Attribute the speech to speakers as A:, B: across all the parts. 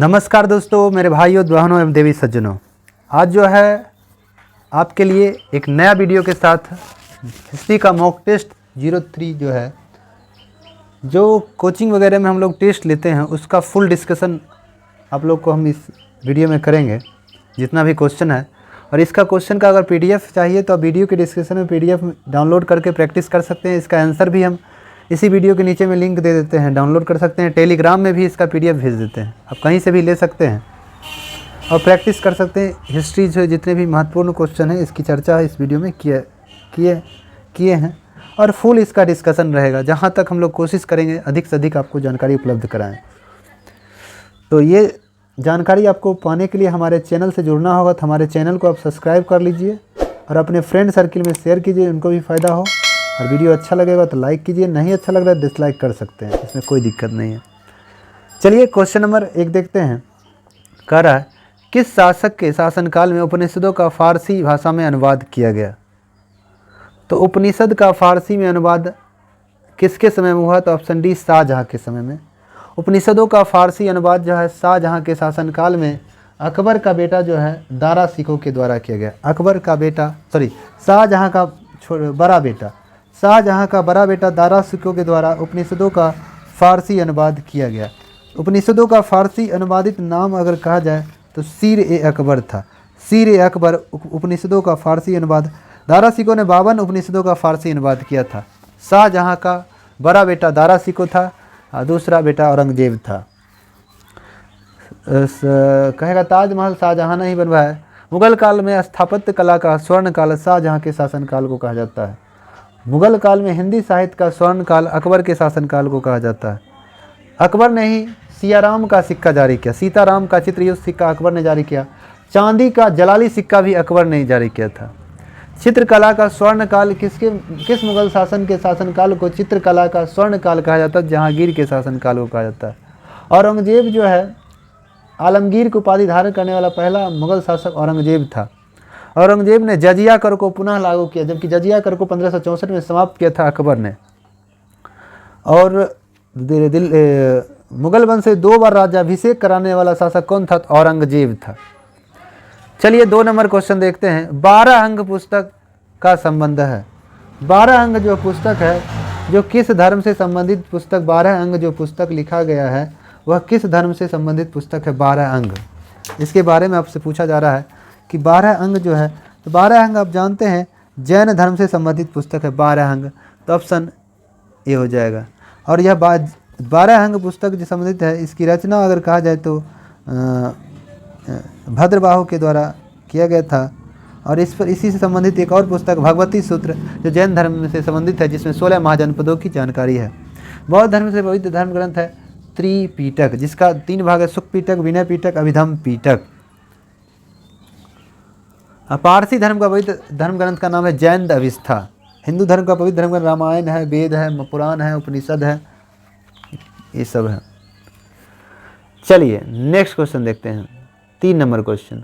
A: नमस्कार दोस्तों, मेरे भाइयों बहनों एवं देवी सज्जनों। आज जो है आपके लिए एक नया वीडियो के साथ हिस्ट्री का मॉक टेस्ट 03 जो है, जो कोचिंग वगैरह में हम लोग टेस्ट लेते हैं उसका फुल डिस्कशन आप लोग को हम इस वीडियो में करेंगे, जितना भी क्वेश्चन है। और इसका क्वेश्चन का अगर पीडीएफ चाहिए तो आप वीडियो के डिस्क्रिप्शन में पीडीएफ डाउनलोड करके प्रैक्टिस कर सकते हैं। इसका आंसर भी हम इसी वीडियो के नीचे में लिंक दे देते हैं, डाउनलोड कर सकते हैं। टेलीग्राम में भी इसका पीडीएफ भेज देते हैं, आप कहीं से भी ले सकते हैं और प्रैक्टिस कर सकते हैं। हिस्ट्री जो जितने भी महत्वपूर्ण क्वेश्चन हैं इसकी चर्चा इस वीडियो में किए हैं और फुल इसका डिस्कशन रहेगा, जहां तक हम लोग कोशिश करेंगे अधिक से अधिक आपको जानकारी उपलब्ध कराएं। तो ये जानकारी आपको पाने के लिए हमारे चैनल से जुड़ना होगा, तो हमारे चैनल को आप सब्सक्राइब कर लीजिए और अपने फ्रेंड सर्किल में शेयर कीजिए, उनको भी फ़ायदा हो। और वीडियो अच्छा लगेगा तो लाइक कीजिए, नहीं अच्छा लग रहा है डिसलाइक कर सकते हैं, इसमें कोई दिक्कत नहीं है। चलिए क्वेश्चन नंबर 1 देखते हैं। कह रहा है, किस शासक के शासनकाल में उपनिषदों का फारसी भाषा में अनुवाद किया गया? तो उपनिषद का फारसी में अनुवाद किसके समय में हुआ? तो ऑप्शन डी, शाहजहाँ के समय में। उपनिषदों का फारसी अनुवाद जो है शाहजहाँ के शासनकाल में अकबर का बेटा जो है दारा सिकों के द्वारा किया गया। शाहजहाँ का बड़ा बेटा दारा सिकों के द्वारा उपनिषदों का फारसी अनुवाद किया गया। उपनिषदों का फारसी अनुवादित नाम अगर कहा जाए तो सीर-ए-अकबर था। सीर-ए-अकबर उपनिषदों का फारसी अनुवाद। दारा सिकों ने 52 उपनिषदों का फारसी अनुवाद किया था। शाहजहाँ का बड़ा बेटा दारा सिकों था, दूसरा बेटा औरंगजेब था। कहेगा ताजमहल शाहजहाँ ने ही बनवाया। मुगल काल में स्थापत्य कला का स्वर्ण काल शाहजहाँ के शासनकाल को कहा जाता है। मुगल काल में हिंदी साहित्य का स्वर्ण काल अकबर के शासनकाल को कहा जाता है। अकबर ने ही सियाराम का सिक्का जारी किया। सीताराम का चित्रयुक्त सिक्का अकबर ने जारी किया। चांदी का जलाली सिक्का भी अकबर ने जारी किया था। चित्रकला का स्वर्ण काल किस मुगल शासन के शासनकाल को चित्रकला का स्वर्ण काल कहा जाता है? जहांगीर के शासनकाल को कहा जाता है। औरंगजेब जो है आलमगीर की उपाधि धारण करने वाला पहला मुगल शासक औरंगजेब था। औरंगजेब ने जजिया कर को पुनः लागू किया, जबकि जजिया कर को 1564 में समाप्त किया था अकबर ने। और मुगल वंश से 2 बार राज्याभिषेक कराने वाला शासक कौन था? तो औरंगजेब था। चलिए 2 नंबर क्वेश्चन देखते हैं। 12 अंग पुस्तक का संबंध है। 12 अंग जो पुस्तक है, जो किस धर्म से संबंधित पुस्तक? 12 अंग जो पुस्तक लिखा गया है वह किस धर्म से संबंधित पुस्तक है? 12 अंग, इसके बारे में आपसे पूछा जा रहा है कि 12 अंग जो है, तो 12 अंग आप जानते हैं जैन धर्म से संबंधित पुस्तक है 12 अंग, तो ऑप्शन ए हो जाएगा। और यह 12 अंग पुस्तक जो संबंधित है, इसकी रचना अगर कहा जाए तो भद्रबाहु के द्वारा किया गया था। और इसी से संबंधित एक और पुस्तक भगवती सूत्र जो जैन धर्म से संबंधित है, जिसमें 16 महाजनपदों की जानकारी है। बौद्ध धर्म से पवित्र धर्म ग्रंथ है त्रिपिटक, जिसका 3 भाग है, सुख पिटक, विनय पिटक, अभिधम पिटक। पारसी धर्म का पवित्र धर्म ग्रंथ का नाम है जैन अविष्ठा। हिंदू धर्म का पवित्र धर्म ग्रंथ रामायण है, वेद है, पुराण है, उपनिषद है, ये सब है। चलिए नेक्स्ट क्वेश्चन देखते हैं। 3 नंबर क्वेश्चन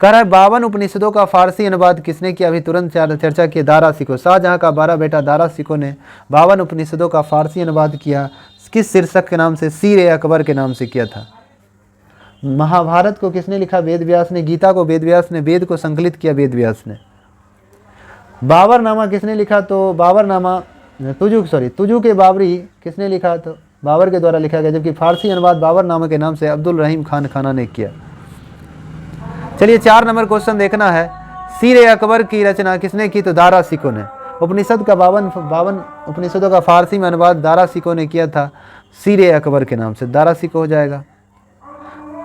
A: कह रहा है, 52 उपनिषदों का फारसी अनुवाद किसने किया? अभी तुरंत चर्चा की, दारा सिकों। शाहजहाँ का बड़ा बेटा दारा सिकों ने 52 उपनिषदों का फारसी अनुवाद किया। किस शीर्षक के नाम से? सीर-ए-अकबर के नाम से किया था। महाभारत को किसने लिखा? वेद व्यास ने। गीता को वेद व्यास ने। वेद को संकलित किया वेद व्यास ने। बाबरनामा किसने लिखा? तो बाबरनामा तुजू के बाबरी किसने लिखा? तो बाबर के द्वारा लिखा गया, जबकि फारसी अनुवाद बाबरनामा के नाम से अब्दुल रहीम खान खाना ने किया। चलिए 4 नंबर क्वेश्चन देखना है। सीर-ए-अकबर की रचना किसने की? तो दारा सिकों ने। उपनिषद का 52 उपनिषदों का फारसी में अनुवाद दारा सिकों ने किया था, सीर-ए-अकबर के नाम से। दारा सिकों हो जाएगा।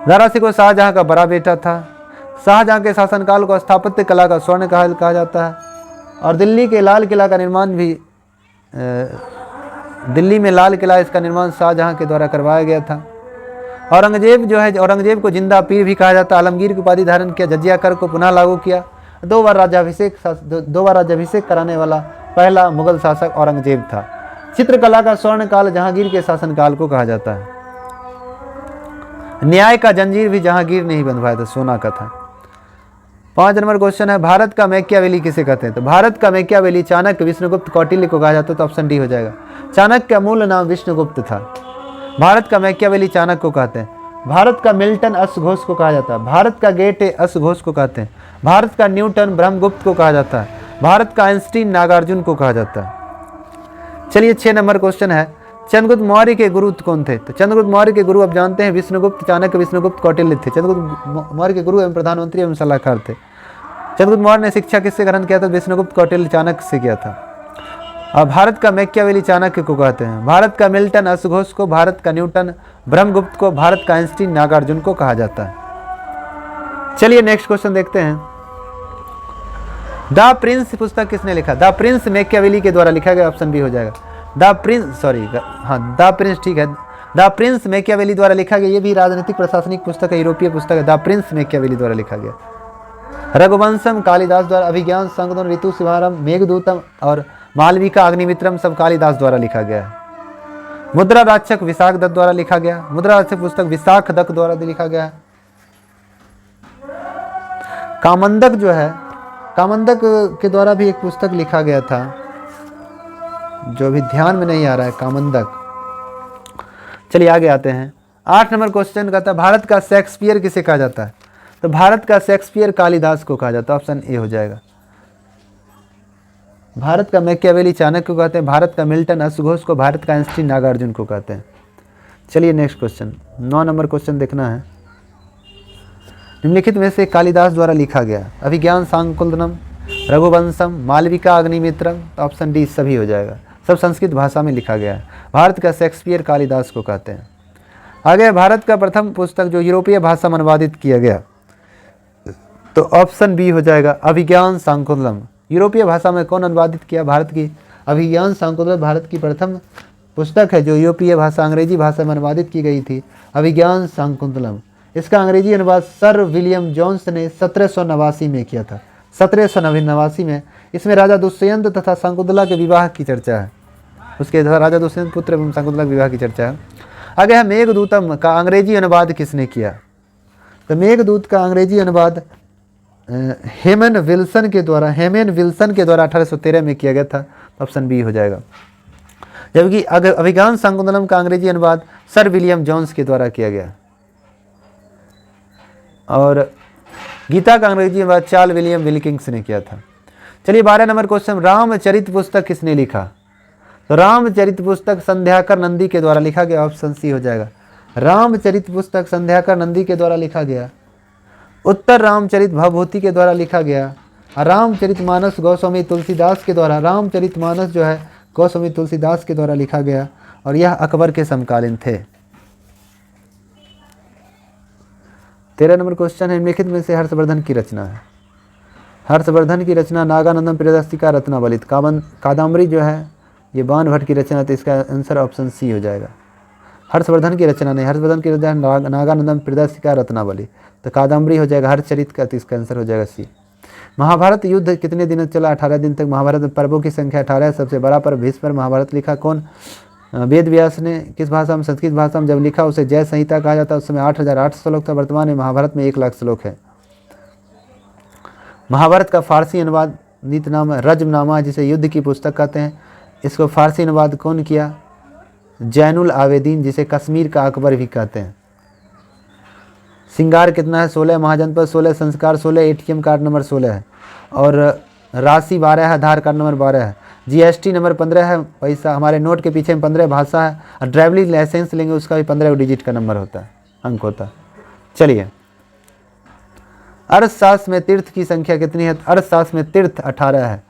A: दारा सिकों शाहजहाँ का बड़ा बेटा था। शाहजहाँ के शासनकाल को स्थापत्य कला का स्वर्ण काल कहा जाता है। और दिल्ली के लाल किला का निर्माण भी दिल्ली में लाल किला, इसका निर्माण शाहजहाँ के द्वारा करवाया गया था। औरंगजेब जो है, औरंगजेब को जिंदा पीर भी कहा जाता है। आलमगीर की उपाधि धारण किया। जजिया कर को पुनः लागू किया। 2 बार राज्याभिषेक कराने वाला पहला मुगल शासक औरंगजेब था। चित्रकला का स्वर्ण काल जहांगीर के शासनकाल को कहा जाता है। न्याय का जंजीर भी जहांगीर ने ही बंधवाया था, सोना का था। 5 नंबर क्वेश्चन है, भारत का मैकियावेली किसे कहते हैं? तो भारत का मैकियावेली चाणक्य, विष्णुगुप्त, कौटिल्य को कहा जाता है, तो ऑप्शन डी हो जाएगा। चाणक्य का मूल नाम विष्णुगुप्त था। भारत का मैकियावेली चाणक्य को कहते हैं। भारत का मिल्टन अश्वघोष को कहा जाता है। भारत का गेटे अश्वघोष को कहते हैं। भारत का न्यूटन ब्रह्मगुप्त को कहा जाता है। भारत का आइंस्टीन नागार्जुन को कहा जाता है। चलिए 6 नंबर क्वेश्चन है, चंद्रगुप्त मौर्य के गुरु कौन थे? तो चंद्रगुप्त मौर्य के गुरु आप जानते हैं विष्णुगुप्त, चाणक्य, विष्णुगुप्त, कौटिल्य थे। चंद्रगुप्त मौर्य के गुरु एवं प्रधानमंत्री एवं सलाहकार थे। चंद्रगुप्त मौर्य ने शिक्षा किससे ग्रहण किया था? विष्णुगुप्त, कौटिल्य, चाणक्य से किया था। और भारत का मैकियावेली चाणक्य को कहते हैं। भारत का मिल्टन अश्वघोष को, भारत का न्यूटन ब्रह्मगुप्त को, भारत का आइंस्टीन नागार्जुन को कहा जाता है। चलिए नेक्स्ट क्वेश्चन देखते हैं। द प्रिंस पुस्तक किसने लिखा? द प्रिंस मैकियावेली के द्वारा लिखा गया, ऑप्शन बी हो जाएगा। द प्रिंस, सॉरी हाँ द प्रिंस ठीक है, द प्रिंस मैकियावेली द्वारा लिखा गया। ये भी राजनीतिक प्रशासनिक पुस्तक है, यूरोपीय पुस्तक है। द प्रिंस मैकियावेली द्वारा लिखा गया। रघुवंशम कालिदास द्वारा, अभिज्ञान संगम, ऋतु शुभारंभ, मेघदूतम और मालविका अग्निमित्रम सब कालिदास द्वारा लिखा गया है। मुद्रा राक्षक विशाख दत्त द्वारा लिखा गया। मुद्रा राक्षक पुस्तक विशाख दत्त द्वारा लिखा गया है। कामंदक जो है, कामंदक के द्वारा भी एक पुस्तक लिखा गया था जो अभी ध्यान में नहीं आ रहा है, कामंदक। चलिए आगे आते हैं। 8 नंबर क्वेश्चन का था, भारत का शेक्सपियर किसे कहा जाता है? तो भारत का शेक्सपियर कालिदास को कहा जाता है, ऑप्शन ए हो जाएगा। भारत का मैकियावेली चाणक्य को कहते हैं। भारत का मिल्टन अश्वघोष को, भारत का आइंस्टीन नागार्जुन को कहते हैं। चलिए नेक्स्ट क्वेश्चन, 9 नंबर क्वेश्चन देखना है। निम्नलिखित में से कालिदास द्वारा लिखा गया अभिज्ञान शाकुंतलम, रघुवंशम, मालविका अग्निमित्रम, ऑप्शन डी सभी हो जाएगा। सब संस्कृत भाषा में लिखा गया है। भारत का शेक्सपियर कालिदास को कहते हैं। आगे भारत का प्रथम पुस्तक जो यूरोपीय भाषा में अनुवादित किया गया, तो ऑप्शन बी हो जाएगा, अभिज्ञान शाकुंतलम। यूरोपीय भाषा में कौन अनुवादित किया? भारत की अभिज्ञान शाकुंतलम भारत की प्रथम पुस्तक है जो यूरोपीय भाषा अंग्रेजी भाषा में अनुवादित की गई थी, अभिज्ञान शाकुंतलम। इसका अंग्रेजी अनुवाद सर विलियम जोन्स ने 1789 में किया था। 1789 में। इसमें राजा दुष्यंत तथा शकुंतला के विवाह की चर्चा है। उसके राजा दुष्यंत पुत्र एवं शकुंतला के विवाह की चर्चा है। आगे है मेघदूतम का अंग्रेजी अनुवाद किसने किया? तो मेघदूत का अंग्रेजी अनुवाद हेमन विल्सन के द्वारा 1813 में किया गया था, ऑप्शन बी हो जाएगा। जबकि अभिज्ञान शाकुंतलम का अंग्रेजी अनुवाद सर विलियम जोन्स के द्वारा किया गया। और गीता का अंग्रेजी अनुवाद चार्ल्स विलियम विल्किंस ने किया था। चलिए 12 नंबर क्वेश्चन, रामचरित पुस्तक किसने लिखा? तो रामचरित पुस्तक संध्याकर नंदी के द्वारा लिखा गया, ऑप्शन सी हो जाएगा। रामचरित पुस्तक संध्याकर नंदी के द्वारा लिखा गया। उत्तर रामचरित भवभूति के द्वारा लिखा गया। रामचरित मानस गोस्वामी तुलसीदास के द्वारा, रामचरित मानस जो है गोस्वामी तुलसीदास के द्वारा लिखा गया और यह अकबर के समकालीन थे। 13 नंबर क्वेश्चन है, निम्नलिखित में से हर्षवर्धन की रचना है। हर्षवर्धन की रचना नागानंदम प्रियदर्शिका रत्नावली, कादम्बरी जो है ये बाणभट्ट की रचना, तो इसका आंसर ऑप्शन सी हो जाएगा। हर्षवर्धन की रचना नहीं, हर्षवर्धन की रचना नागानंदम प्रियदर्शिका रत्नावली, तो कादम्बरी हो जाएगा। हर्षचरित का, तो इसका आंसर हो जाएगा सी। महाभारत युद्ध कितने दिनों चला? 18 दिन तक। महाभारत में पर्वों की संख्या 18 है। सबसे बड़ा पर्व भीष्म। महाभारत लिखा कौन? वेद व्यास ने। किस भाषा में? संस्कृत भाषा में। जब लिखा उसे जय संहिता कहा जाता है। उस समय 8800 श्लोक था। वर्तमान में महाभारत में 1 लाख श्लोक है। महाभारत का फारसी अनुवाद नीतनामा रजमनामा, जिसे युद्ध की पुस्तक कहते हैं, इसको फारसी अनुवाद कौन किया? जैनुल आवेदीन, जिसे कश्मीर का अकबर भी कहते हैं। श्रृंगार कितना है? 16। महाजनपद 16। संस्कार 16। एटीएम कार्ड नंबर 16 है। और राशि 12 है। आधार कार्ड नंबर 12 है। जीएसटी नंबर 15 है। पैसा हमारे नोट के पीछे में 15 भाषा है। और ड्राइविंग लाइसेंस लेंगे उसका भी 15 डिजिट का नंबर होता है, अंक होता है। चलिए, अर्थशास्त्र में तीर्थ की संख्या कितनी है? अर्थशास्त्र में तीर्थ 18 है।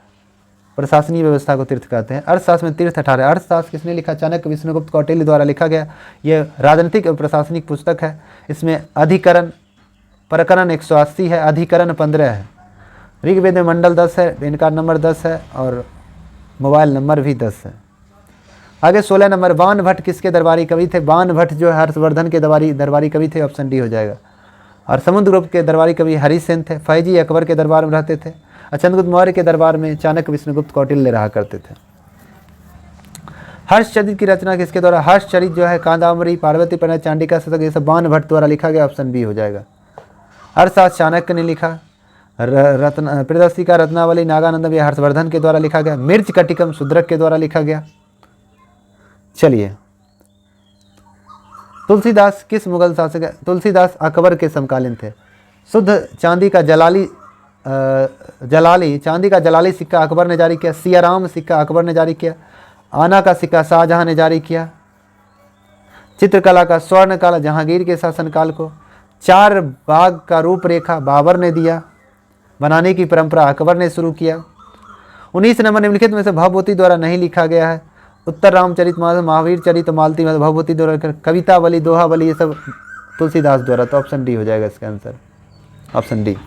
A: प्रशासनिक व्यवस्था को तीर्थ कहते हैं। अर्थशास्त्र में तीर्थ 18 है। अर्थशास्त्र किसने लिखा? चाणक्य, विष्णुगुप्त, कौटिल्य द्वारा लिखा गया। यह राजनीतिक और प्रशासनिक पुस्तक है। इसमें अधिकरण प्रकरण 180 है, अधिकरण 15 है। ऋग्वेद में मंडल 10 है, पैन कार्ड नंबर 10 है और मोबाइल नंबर भी 10 है। आगे 16 नंबर, बाणभट्ट किसके दरबारी कवि थे? बाणभट्ट जो है हर्षवर्धन के दरबारी कवि थे, ऑप्शन डी हो जाएगा। और समुद्रगुप्त के दरबारी कवि हरिसेन थे। फैजी अकबर के दरबार में रहते थे। और चंद्रगुप्त मौर्य के दरबार में चाणक्य, विष्णुगुप्त, कौटिल्य रहा करते थे। हर्षचरित की रचना किसके द्वारा? हर्षचरित जो है कादम्बरी, पार्वती परिणय, चांडिका शतक, ये सब बाणभट्ट द्वारा लिखा गया, ऑप्शन बी हो जाएगा। अर्थशास्त्र चाणक्य ने लिखा। प्रियदर्शिका रत्नावली नागानंदम यह हर्षवर्धन के द्वारा लिखा गया। मिर्च कटिकम शूद्रक के द्वारा लिखा गया। चलिए तुलसीदास किस मुगल शासक है? तुलसीदास अकबर के समकालीन थे। शुद्ध चांदी का चांदी का जलाली सिक्का अकबर ने जारी किया। सियाराम सिक्का अकबर ने जारी किया। आना का सिक्का शाहजहां ने जारी किया। चित्रकला का स्वर्ण काल जहांगीर के शासनकाल को। चार बाग का रूपरेखा बाबर ने दिया, बनाने की परंपरा अकबर ने शुरू किया। 19 नंबर निम्नलिखित में से भवभूति द्वारा नहीं लिखा गया है। उत्तर रामचरितमानस, महावीर चरित, मालती भवभूति द्वारा, कवितावली, दोहावली, ये सब तुलसीदास द्वारा। तो ऑप्शन डी हो जाएगा इसका आंसर, ऑप्शन डी।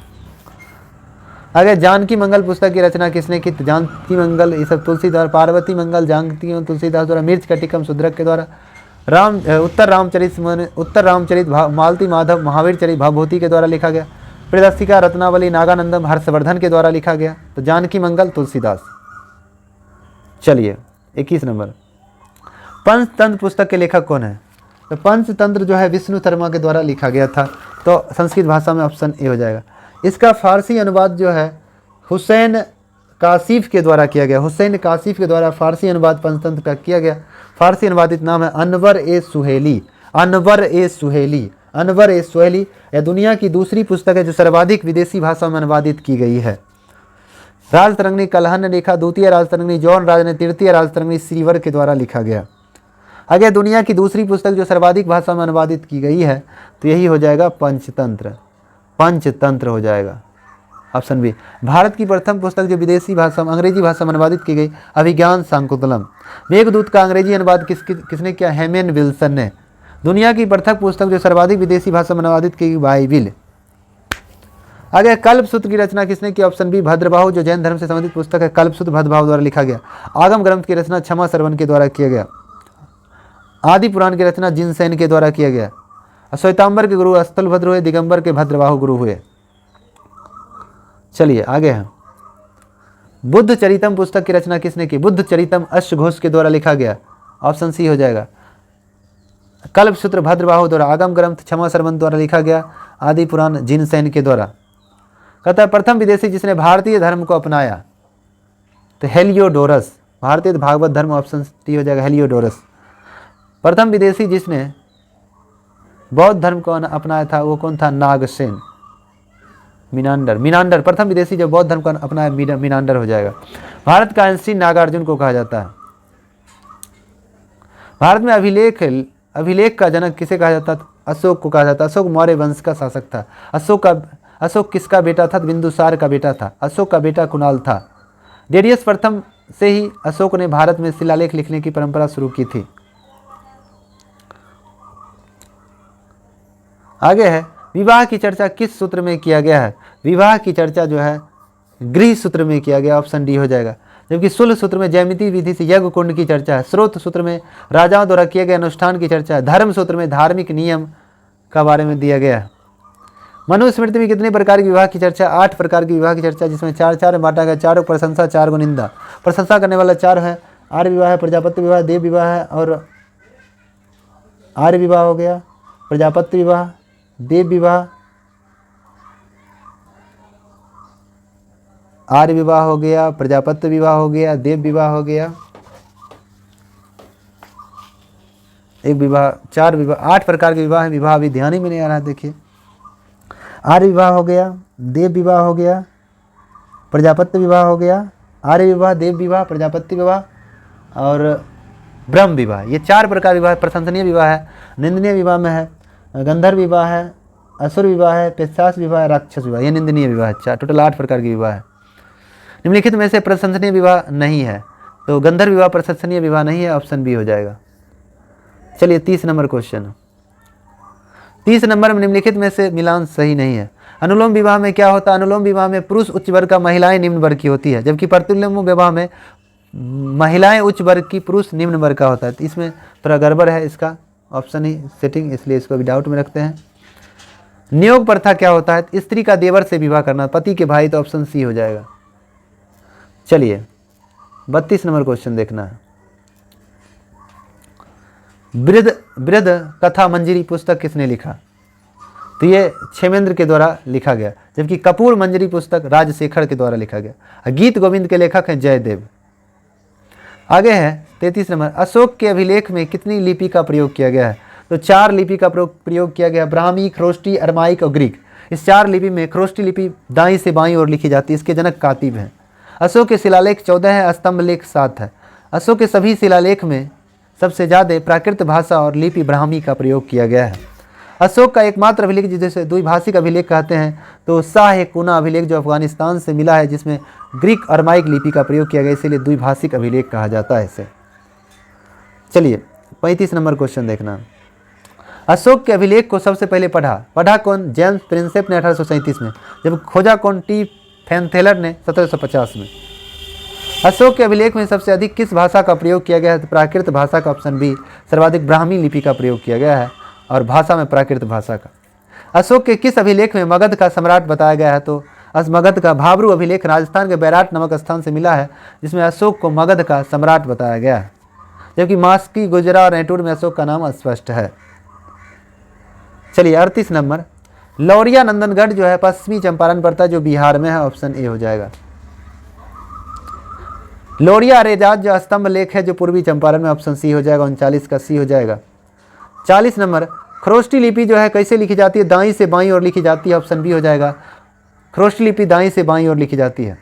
A: आगे जानकी मंगल पुस्तक की रचना किसने की? जानकी मंगल ये सब तुलसीदास। पार्वती मंगल जानकी तुलसीदास द्वारा। मिर्च कटिकम शूद्रक के द्वारा। उत्तर रामचरित मालती माधव महावीर चरित भवभूति के द्वारा लिखा गया। प्रदर्शिका रत्नावली नागानंदम हर्षवर्धन के द्वारा लिखा गया। तो जानकी मंगल तुलसीदास। चलिए 21 नंबर, पंचतंत्र पुस्तक के लेखक कौन है? तो पंचतंत्र जो है विष्णु शर्मा के द्वारा लिखा गया था। तो संस्कृत भाषा में ऑप्शन ए हो जाएगा। इसका फारसी अनुवाद जो है हुसैन काशिफ के द्वारा किया गया। हुसैन काशिफ के द्वारा फारसी अनुवाद पंचतंत्र का किया गया। फारसी अनुवादित नाम है अनवर ए सुहेली। अनवर ए सुहेली, अनवर ए सुहेली। यह दुनिया की दूसरी पुस्तक है जो सर्वाधिक विदेशी भाषा में अनुवादित की गई है। राजतरंगिणी कलहन ने लिखा। द्वितीय राजतरंगिणी जॉन राज ने। तृतीय राजतरंगिणी श्रीवर के द्वारा लिखा गया। आगे दुनिया की दूसरी पुस्तक जो सर्वाधिक भाषा में अनुवादित की गई है तो यही हो जाएगा पंचतंत्र। पंचतंत्र हो जाएगा ऑप्शन बी। भारत की प्रथम पुस्तक जो विदेशी भाषा में अंग्रेजी भाषा में अनुवादित की गई अभिज्ञान शाकुंतलम। मेघदूत का अंग्रेजी अनुवाद किसने किया? हेमेन विल्सन ने। दुनिया की प्रथम पुस्तक जो सर्वाधिक विदेशी भाषा में अनुवादित की गई बाइबिल। आगे कल्पसूत्र की रचना किसने की? ऑप्शन बी भद्रबाहु जो जैन धर्म से संबंधित पुस्तक है। कल्पसूत्र भद्रबाहु द्वारा लिखा गया। आगम ग्रंथ की रचना क्षमा श्रवण के द्वारा किया गया। आदि पुराण की रचना जिनसेन के द्वारा किया गया। श्वेतांबर के गुरु स्थलभद्र हुए। दिगंबर के भद्रबाहु गुरु हुए। चलिए आगे हैं। बुद्ध चरितम पुस्तक की रचना किसने की? बुद्ध चरितम अश्वघोष के द्वारा लिखा गया। ऑप्शन सी हो जाएगा। कल्पसूत्र भद्रबाहु द्वारा। आगम ग्रंथ क्षमा श्रवण द्वारा लिखा गया। आदि पुराण जिनसेन के द्वारा। कहता है प्रथम विदेशी जिसने भारतीय धर्म को अपनाया तो हेलियोडोरस। भारतीय भागवत धर्म, ऑप्शन टी हो जाएगा हेलियोडोरस। प्रथम विदेशी जिसने बौद्ध धर्म को अपनाया था वो कौन था? नागसेन। मीनांडर। मीनांडर प्रथम विदेशी जो बौद्ध धर्म को अपनाया मीनांडर हो जाएगा। भारत का आइंस्टीन नागार्जुन को कहा जाता है। भारत में अभिलेख का जनक किसे कहा जाता था? अशोक को कहा जाता। अशोक मौर्य वंश का शासक था। अशोक किसका बेटा था? बिंदुसार का बेटा था। अशोक का बेटा कुणाल था। डेरियस प्रथम से ही अशोक ने भारत में शिलालेख लिखने की परंपरा शुरू की थी। आगे है विवाह की चर्चा किस सूत्र में किया गया है? विवाह की चर्चा जो है गृह सूत्र में किया गया। ऑप्शन डी हो जाएगा। जबकि सुल सूत्र में जैमिति विधि से यज्ञ कुंड की चर्चा है। स्रोत सूत्र में राजाओं द्वारा किए गए अनुष्ठान की चर्चा है। धर्म सूत्र में धार्मिक नियम का बारे में दिया गया है। मनुस्मृति में कितने प्रकार की विवाह की चर्चा? 8 प्रकार की विवाह की चर्चा, जिसमें 4 बांटा गया। 4 प्रशंसा, 4 निंदा। प्रशंसा करने वाला 4 है। आर्य विवाह है, प्रजापति विवाह, देव विवाह है और आर्य विवाह हो गया, प्रजापति विवाह, देव विवाह, आर्य विवाह हो गया, प्रजापति विवाह हो गया, देव विवाह हो गया, एक विवाह, 4 विवाह, 8 प्रकार के विवाह है। विवाह अभी ध्यान ही में नहीं आ रहा है। देखिए आर्य विवाह हो गया, देव विवाह हो गया, प्रजापति विवाह हो गया, आर्य विवाह, देव विवाह, प्रजापति विवाह और ब्रह्म विवाह। ये 4 प्रकार विवाह। प्रशंसनीय विवाह है, निंदनीय विवाह में है, गंधर्व विवाह है, असुर विवाह है, पिशाच विवाह है, राक्षस विवाह। ये निंदनीय विवाह है। 4 टोटल 8 प्रकार की विवाह है। निम्नलिखित में से प्रशंसनीय विवाह नहीं है, तो गंधर्व विवाह प्रशंसनीय विवाह नहीं है। ऑप्शन बी हो जाएगा। चलिए 30 नंबर क्वेश्चन। 30 नंबर में निम्नलिखित में से मिलान सही नहीं है। अनुलोम विवाह में क्या होता है? अनुलोम विवाह में पुरुष उच्च वर्ग का, महिलाएं निम्न वर्ग की होती है, जबकि प्रतिलोम विवाह में महिलाएं उच्च वर्ग की, पुरुष निम्न वर्ग का होता है। तो इसमें थोड़ा गड़बड़ है इसका ऑप्शन ही सेटिंग, इसलिए इसको भी डाउट में रखते हैं। नियोग प्रथा क्या होता है? स्त्री का देवर से विवाह करना, पति के भाई। तो ऑप्शन सी हो जाएगा। चलिए 32 नंबर क्वेश्चन देखना है। बृहद कथा मंजरी पुस्तक किसने लिखा? तो ये क्षेमेंद्र के द्वारा लिखा गया, जबकि कपूर मंजरी पुस्तक राजशेखर के द्वारा लिखा गया। गीत गोविंद के लेखक हैं जयदेव। आगे है 33 नंबर। अशोक के अभिलेख में कितनी लिपि का प्रयोग किया गया है? तो 4 लिपि का प्रयोग किया गया, ब्राह्मी, ख्रोष्टी, अरमाइक और ग्रीक। इस 4 लिपि में ख्रोष्टी लिपि दाईं से बाईं ओर लिखी जाती है। इसके जनक कातिब हैं। अशोक के शिलालेख 14 है, स्तंभ लेख 7 है। अशोक के सभी शिलालेख में सबसे ज़्यादा प्राकृत भाषा और लिपि ब्राह्मी का प्रयोग किया गया है। अशोक का एकमात्र अभिलेख जिसे द्विभाषिक अभिलेख कहते हैं तो शाह-ए-कुना अभिलेख जो अफगानिस्तान से मिला है, जिसमें ग्रीक और अरमाइक लिपि का प्रयोग किया गया, इसीलिए द्विभाषिक अभिलेख कहा जाता है इसे। चलिए 35 नंबर क्वेश्चन देखना। अशोक के अभिलेख को सबसे पहले पढ़ा कौन? जेम्स प्रिंसेप ने 1837 में, जब खोजा कौन? टी फैनथेलर ने 1750 में। अशोक के अभिलेख में सबसे अधिक किस भाषा का प्रयोग किया गया है? तो प्राकृत भाषा का, ऑप्शन बी। सर्वाधिक ब्राह्मी लिपि का प्रयोग किया गया है और भाषा में प्राकृत भाषा का। अशोक के किस अभिलेख में मगध का सम्राट बताया गया है? तो मगध का भाबरू अभिलेख राजस्थान के बैराट नामक स्थान से मिला है, जिसमें अशोक को मगध का सम्राट बताया गया है, जबकि मास्की, गुजरा और एंटूर में अशोक का नाम अस्पष्ट है। चलिए 38 नंबर। लौरिया नंदनगढ़ जो है पश्चिमी चंपारण पड़ता है, जो बिहार में है, ऑप्शन ए हो जाएगा। लौरिया रेजाज जो स्तंभ लेख है, जो पूर्वी चंपारण में, ऑप्शन सी हो जाएगा। 39 का सी हो जाएगा। 40 नंबर। ख्रोष्टी लिपि जो है कैसे लिखी जाती है? दाईं से बाईं ओर लिखी जाती है, ऑप्शन बी हो जाएगा। ख्रोष्टी लिपि दाईं से बाईं ओर लिखी जाती है,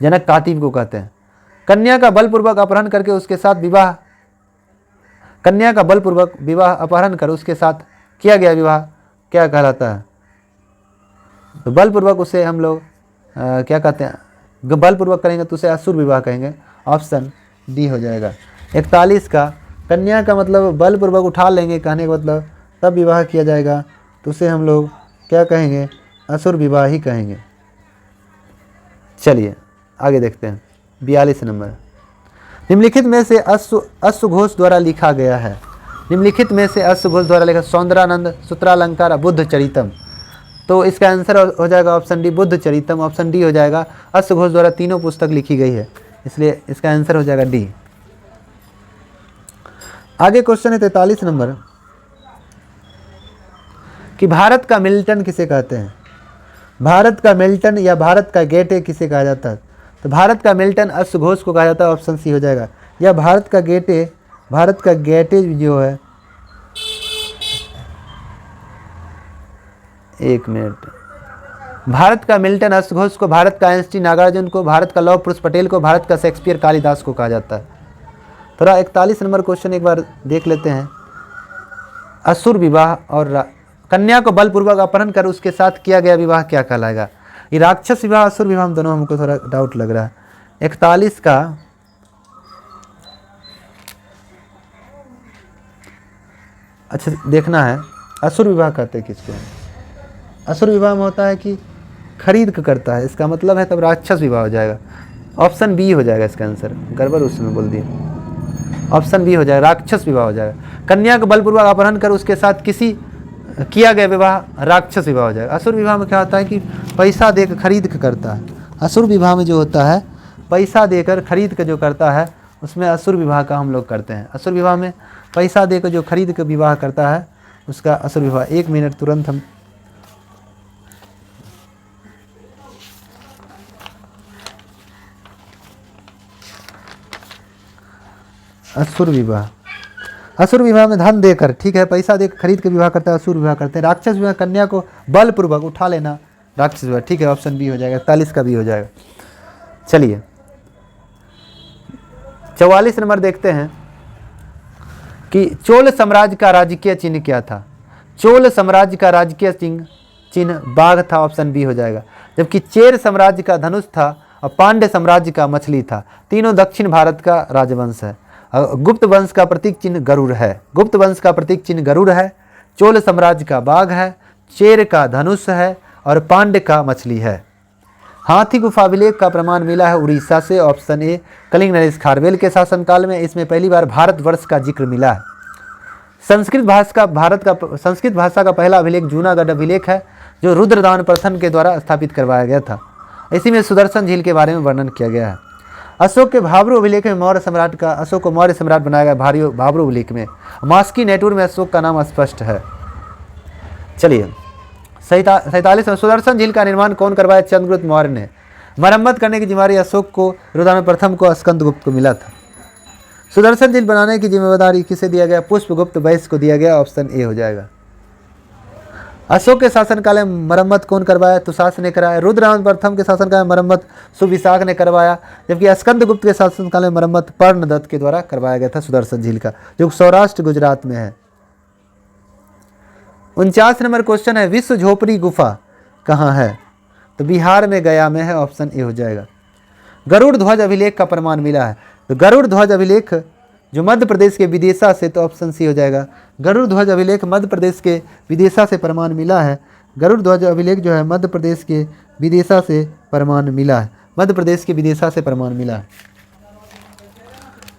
A: जनक कातिब को कहते हैं। कन्या का बलपूर्वक अपहरण करके उसके साथ विवाह, कन्या का बलपूर्वक विवाह अपहरण कर उसके साथ किया गया विवाह क्या कहलाता है? तो बलपूर्वक उसे हम लोग क्या कहते हैं? बलपूर्वक करेंगे तो उसे असुर विवाह कहेंगे, ऑप्शन डी हो जाएगा। 41 का। कन्या का मतलब बलपूर्वक उठा लेंगे, कहने का मतलब तब विवाह किया जाएगा, तो उसे हम लोग क्या कहेंगे? असुर विवाह ही कहेंगे। चलिए आगे देखते हैं 42 नंबर। निम्नलिखित में से अश्व घोष द्वारा लिखा गया है। निम्नलिखित में से अश्व घोष द्वारा लिखा सौंदरानंद, सूत्रालंकार, बुद्ध चरितम। तो इसका आंसर हो जाएगा option D, Buddha Charitam, option D हो जाएगा। अश्व घोष द्वारा तीनों पुस्तक लिखी गई है, इसलिए इसका आंसर हो जाएगा डी। आगे क्वेश्चन है 43 नंबर कि भारत का मिल्टन किसे कहते हैं? भारत का मिल्टन या भारत का गेटे किसे कहा जाता है? तो भारत का मिल्टन अश्व घोष को कहा जाता है, ऑप्शन सी हो जाएगा। या भारत का गेटे जो है, एक मिनट, भारत का मिल्टन अश्व घोष को, भारत का आइंस्टीन नागार्जुन को, भारत का लौह पुरुष पटेल को, भारत का शेक्सपियर कालिदास को कहा जाता है। थोड़ा 41 नंबर क्वेश्चन एक बार देख लेते हैं। असुर विवाह और कन्या को बलपूर्वक अपहरण कर उसके साथ किया गया विवाह क्या कहलाएगा? ये राक्षस विवाह, असुर विवाह, हम दोनों, हमको थोड़ा डाउट लग रहा है। 41 का अच्छा देखना है, असुर विवाह कहते हैं किसको? असुर विवाह में होता है कि खरीद कर करता है, इसका मतलब है तब राक्षस विवाह हो जाएगा। ऑप्शन बी हो जाएगा इसका आंसर, गड़बड़ उसमें बोल दिए, ऑप्शन बी हो जाएगा, राक्षस विवाह हो जाएगा। कन्या को बलपूर्वक अपहरण कर उसके साथ किया गया विवाह राक्षस विवाह हो जाएगा। असुर विवाह में क्या होता है कि पैसा देकर खरीद कर करता है। असुर विवाह में जो होता है पैसा देकर खरीद कर जो करता है, उसमें असुर विवाह का हम लोग करते हैं। असुर विवाह में पैसा देकर जो खरीद कर विवाह करता है उसका असुर विवाह। 1 मिनट तुरंत हम असुर विवाह, असुर विवाह में धन देकर, ठीक है, पैसा देकर खरीद के विवाह करता है, असुर विवाह करते हैं। राक्षस विवाह कन्या को बलपूर्वक उठा लेना, राक्षस विवाह, ठीक है, ऑप्शन बी हो जाएगा। 41 का बी हो जाएगा। चलिए 44 नंबर देखते हैं कि चोल साम्राज्य का राजकीय चिन्ह क्या था? चोल साम्राज्य का राजकीय चिन्ह बाघ था, ऑप्शन बी हो जाएगा। जबकि चेर साम्राज्य का धनुष था और पांड्य साम्राज्य का मछली था। तीनों दक्षिण भारत का राजवंश है। गुप्त वंश का प्रतीक चिन्ह गरुड़ है। गुप्त वंश का प्रतीक चिन्ह गरुड़ है। चोल साम्राज्य का बाघ है, चेर का धनुष है और पांड्य का मछली है। हाथी गुफा अभिलेख का प्रमाण मिला है उड़ीसा से, ऑप्शन ए। कलिंग नरेश खारवेल के शासनकाल में इसमें पहली बार भारतवर्ष का जिक्र मिला है। संस्कृत भाषा का पहला अभिलेख जूनागढ़ अभिलेख है, जो रुद्रदान प्रथम के द्वारा स्थापित करवाया गया था। इसी में सुदर्शन झील के बारे में वर्णन किया गया है। अशोक के भाबरू अभिलेख में अशोक को मौर्य सम्राट बनाया गया। भाबरू अभिलेख में मास्की नेटूर में अशोक का नाम स्पष्ट है। चलिए 47 में सुदर्शन झील का निर्माण कौन करवाया? चंद्रगुप्त मौर्य ने। मरम्मत करने की जिम्मेदारी अशोक को, रुद्रदान प्रथम को, स्कंदगुप्त को मिला था। सुदर्शन झील बनाने की जिम्मेदारी किसे दिया गया? पुष्पगुप्त वैश्य को दिया गया। ऑप्शन ए हो जाएगा। अशोक के शासनकाल में मरम्मत कौन करवाया? तुषास ने कराया। रुद्रनाथ प्रथम के शासनकाल में मरम्मत सुविशाख ने करवाया, जबकि स्कंदगुप्त के शासनकाल में मरम्मत पर्णदत्त के द्वारा करवाया गया था सुदर्शन झील का, जो सौराष्ट्र गुजरात में है। 49 नंबर क्वेश्चन है, विश्व झोपड़ी गुफा कहाँ है? तो बिहार में, गया में है। ऑप्शन ए हो जाएगा। गरुड़ ध्वज अभिलेख का प्रमाण मिला है। तो गरुड़ ध्वज अभिलेख जो मध्य प्रदेश के विदिशा से, तो ऑप्शन सी हो जाएगा। गरुड़ ध्वज अभिलेख मध्य प्रदेश के विदिशा से प्रमाण मिला है। गरुड़ ध्वज अभिलेख जो है मध्य प्रदेश के विदिशा से प्रमाण मिला है। मध्य प्रदेश के विदिशा से प्रमाण मिला है।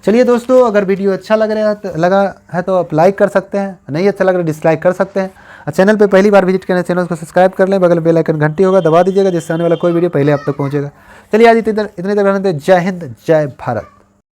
A: चलिए दोस्तों, अगर वीडियो अच्छा लगा है तो आप लाइक कर सकते हैं, नहीं अच्छा लग रहा डिसलाइक कर सकते हैं। और चैनल पे पहली बार विजिट करना, चैनल को सब्सक्राइब कर लें, बगल बेल आइकन घंटी होगा दबा दीजिएगा, जिससे आने वाला कोई वीडियो पहले आप तक पहुँचेगा। चलिए आज इतने तक रहने दें। जय हिंद, जय भारत।